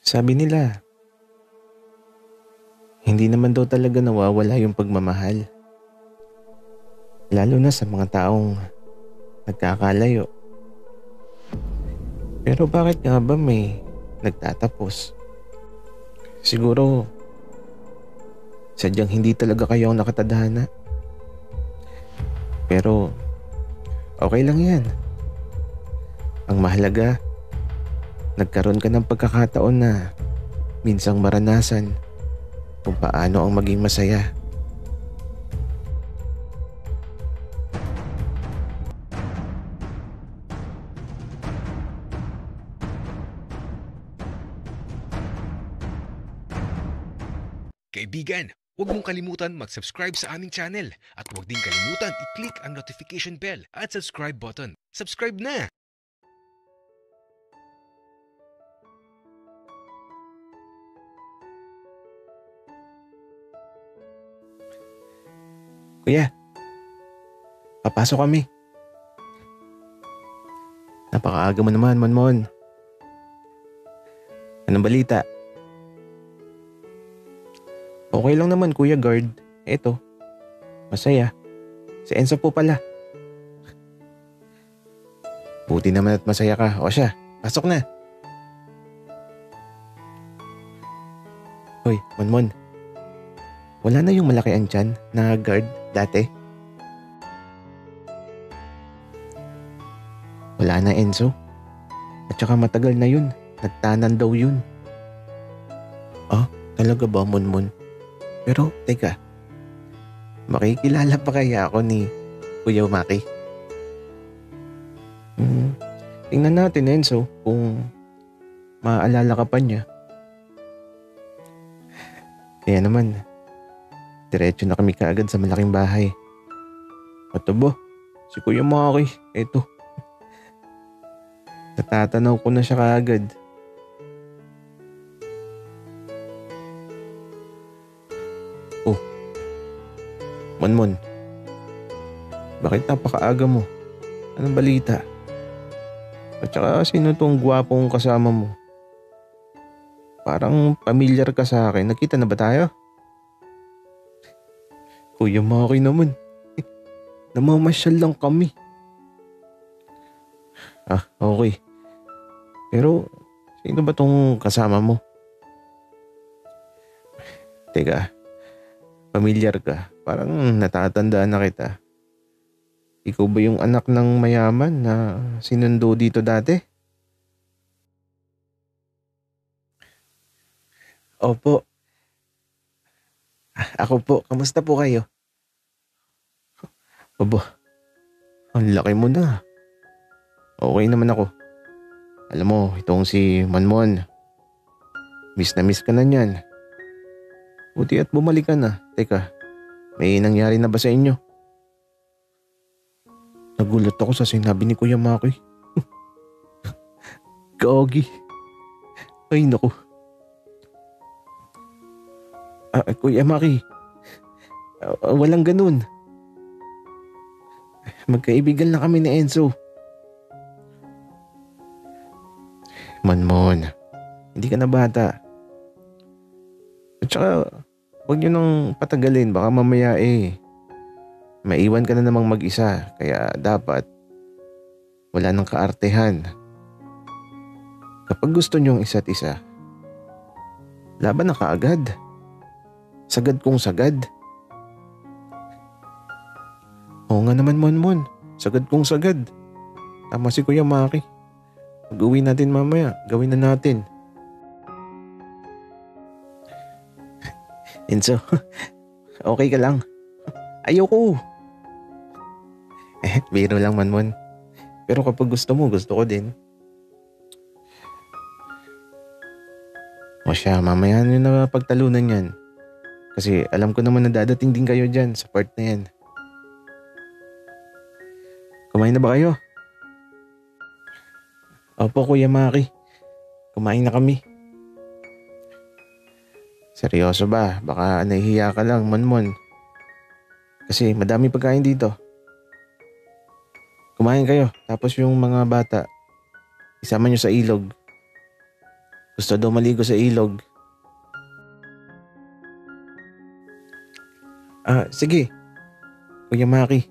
Sabi nila, hindi naman daw talaga nawawala yung pagmamahal. Lalo na sa mga taong nagkakalayo. Pero bakit nga ba may nagtatapos? Siguro, sadyang hindi talaga kayo ang nakatadhana. Pero, okay lang yan. Ang mahalaga, nagkaroon ka ng pagkakataon na minsang maranasan kung paano ang maging masaya. Kaibigan, huwag mong kalimutan mag-subscribe sa aming channel at huwag din kalimutan i-click ang notification bell at subscribe button. Subscribe na! Kuya, papasok kami. Napakaaga mo naman, Monmon. Anong balita? Okay lang naman, Kuya Guard. Eto, masaya. Si Enzo po pala. Buti naman at masaya ka. O siya, pasok na. Hoy, Monmon. Wala na yung malaki ang tiyan na guard dati. Wala na, Enzo. At saka matagal na yun. Nagtanan daw yun. Ah, talaga ba, Monmon? Pero, teka. Makikilala pa kaya ako ni Kuya Maki? Tingnan natin, Enzo, kung maaalala ka pa niya. Kaya naman, diretso na kami kaagad sa malaking bahay. At ba, si Kuya Maki, eto. Natatanaw ko na siya kaagad. Oh, Monmon, bakit napakaaga mo? Anong balita? At saka sino tong gwapong kasama mo? Parang pamilyar ka sa akin. Nakita na ba tayo? Kuya Maki naman. Namamasyal lang kami. Ah, okay. Pero sino ba tong kasama mo? Teka, pamilyar ka. Parang natatandaan na kita. Ikaw ba yung anak ng mayaman na sinundo dito dati? Opo. Ako po. Kamusta po kayo? Aba, ang laki mo na. Okay naman ako. Alam mo, itong si Monmon. Miss na miss ka na niyan. Buti at bumalik ka na. Teka, may nangyari na ba sa inyo? Nagulat ako sa sinabi ni Kuya Maki. Gagi. Ay naku. Kuya Maki. Walang ganun. Magkaibigan lang kami ni Enzo. Monmon, hindi ka na bata. At saka, huwag nyo nang patagalin. Baka mamaya maiwan ka na namang mag-isa. Kaya dapat, wala nang kaartehan. Kapag gusto nyo ang isa't isa, laban na kaagad. Sagad kung sagad. Oo nga naman, Monmon. Sagad kung sagad. Tama si Kuya Maki. Mag-uwi natin mamaya. Gawin na natin. Enzo, okay ka lang? Ayoko. Biro lang, Monmon. Pero kapag gusto mo, gusto ko din. O siya, mamaya nyo na pagtalunan yan. Kasi alam ko naman na dadating din kayo dyan sa part na yan. Kumain na ba kayo? Opo, Kuya Maki. Kumain na kami. Seryoso ba? Baka nahihiya ka lang, Monmon. Kasi madami pagkain dito. Kumain kayo. Tapos yung mga bata, isama nyo sa ilog. Gusto daw maligo sa ilog. Sige. Kuya Maki.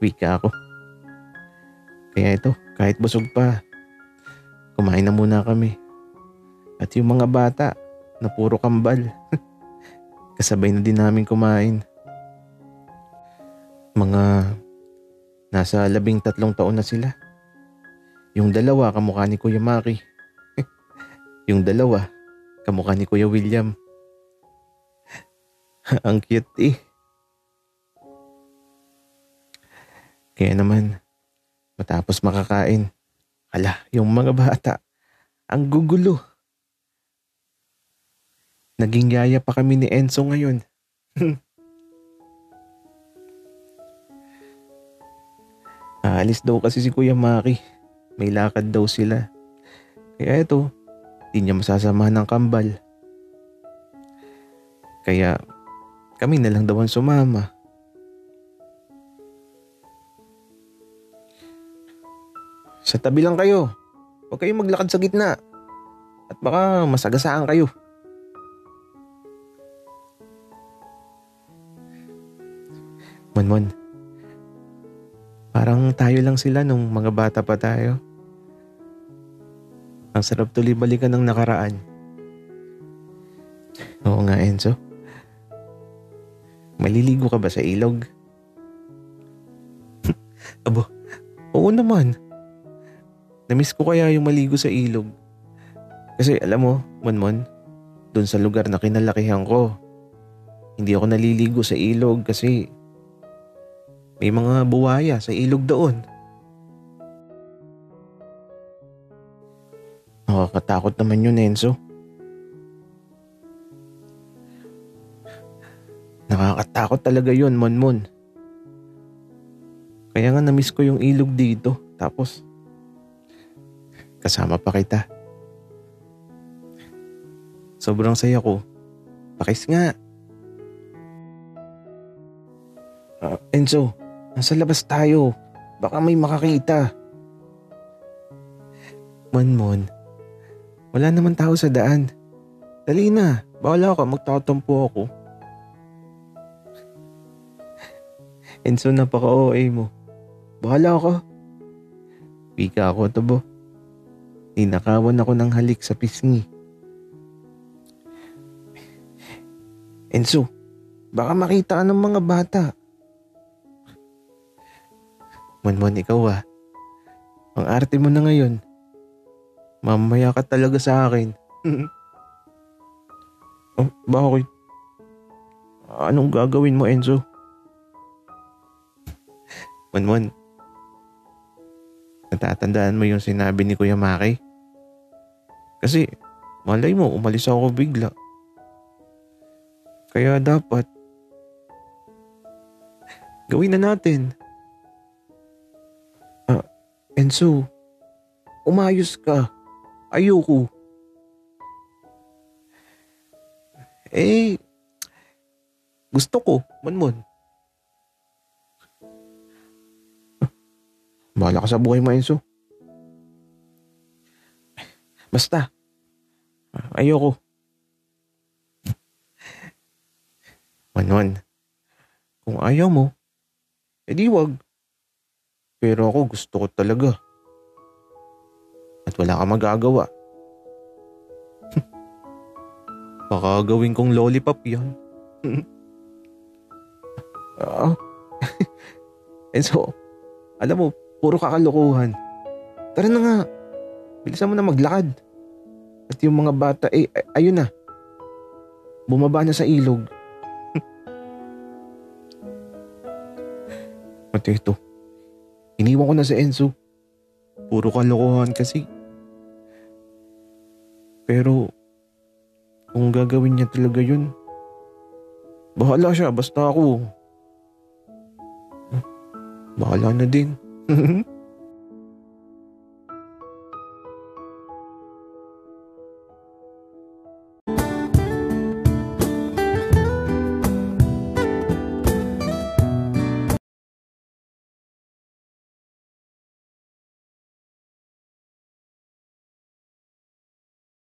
Wika ako. Kaya ito, kahit busog pa, kumain na muna kami. At yung mga bata na puro kambal, kasabay na din namin kumain. Mga nasa 13 taon na sila. Yung dalawa kamukha ni Kuya Maki. Yung dalawa kamukha ni Kuya William. Ang cute eh. Kaya naman, matapos makakain, yung mga bata, ang gugulo. Naging yaya pa kami ni Enzo ngayon. Aalis daw kasi si Kuya Maki. May lakad daw sila. Kaya ito, di niya masasamahan ng kambal. Kaya kami na lang daw ang sumama. Sa tabi lang kayo. Huwag kayong maglakad sa gitna. At baka masagasaan kayo. Monmon, parang tayo lang sila nung mga bata pa tayo. Ang sarap tuloy balikan ng nakaraan. Oo nga, Enzo. Maliligo ka ba sa ilog? Abo, oo naman. Namiss ko kaya yung maligo sa ilog. Kasi alam mo, Monmon, dun sa lugar na kinalakihan ko, hindi ako naliligo sa ilog kasi may mga buwaya sa ilog doon. Nakakatakot naman yun, Enzo. Nakakatakot talaga yun, Monmon. Kaya nga namiss ko yung ilog dito. Tapos, kasama pa kita. Sobrang saya ko. Pakis nga. Enzo, nasa labas tayo. Baka may makakita. Monmon, wala naman tao sa daan. Dali na, bahala ka, magtatampo ako. Enzo, napaka-OA mo. Bahala ka. Wika ako, Tabo. Ninakawan ako ng halik sa pisngi. Enzo, baka makita ka ng mga bata. Monmon, ikaw ang arte mo na ngayon. Mamaya ka talaga sa akin. Oh, bakit? Anong gagawin mo, Enzo? Monmon, natatandaan mo yung sinabi ni Kuya Maki? Kasi malay mo umalis ako bigla. Kaya dapat gawin na natin. Enzo, umayos ka. Ayoko. Gusto ko, Monmon. Bahala ka sa buhay mo, Enzo. Basta, ayoko. Monmon, kung ayaw mo, edi wag. Pero ako gusto ko talaga. At wala ka magagawa. Baka gawin kong lollipop yan. Enzo, alam mo, puro kakalokohan. Tara na nga. Bilisan mo na maglakad. At yung mga bata, ayun na. Bumaba na sa ilog. At ito, iniwan ko na si Enzo. Puro kalokohan kasi. Pero, kung gagawin niya talaga yun, bahala siya, basta ako. Bahala na din.